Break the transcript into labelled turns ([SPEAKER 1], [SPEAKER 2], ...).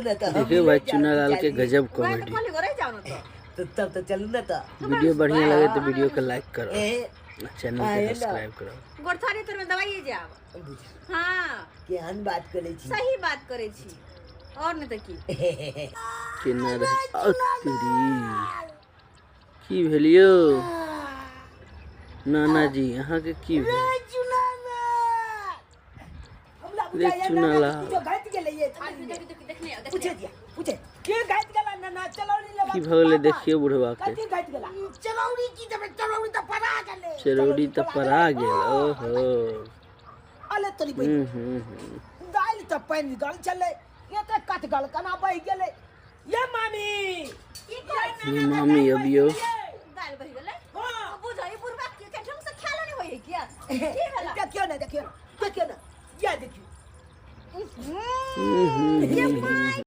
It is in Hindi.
[SPEAKER 1] ना तो
[SPEAKER 2] देखिए भाई चुना लाल के गजब कॉमेडी।
[SPEAKER 1] तो तब तो चलू ना तो
[SPEAKER 2] वीडियो बढ़िया लगे तो वीडियो को लाइक करो, चैनल को सब्सक्राइब करो।
[SPEAKER 3] गोरथारी तर में दवाई जाब। हां
[SPEAKER 1] केहन बात करे छी,
[SPEAKER 3] सही बात करे छी और न त की
[SPEAKER 2] केना रहे अतरी की भेलियो नाना जी अहाँ के की भेल रे चुनाला
[SPEAKER 1] पूछे दिया पूछे के गाइत गेला ना चलौरी ले
[SPEAKER 2] की भगले देखियो बुढ़वा के
[SPEAKER 1] कथि गाइत गेला चलौरी की तब चलौरी तो परा गेले
[SPEAKER 2] चरौड़ी तो परा गेल। ओहो
[SPEAKER 1] अले तोरी बई दाल तो पानी गल चले ये तो कट गल कना बह गेले ये मामी
[SPEAKER 2] ये मामी अबियो
[SPEAKER 3] दाल बह गेले। हां बुझाई बुढ़वा के ढंग से ख्याल नहीं होई क्या की हला
[SPEAKER 1] देखियो ना ये देखियो
[SPEAKER 3] ये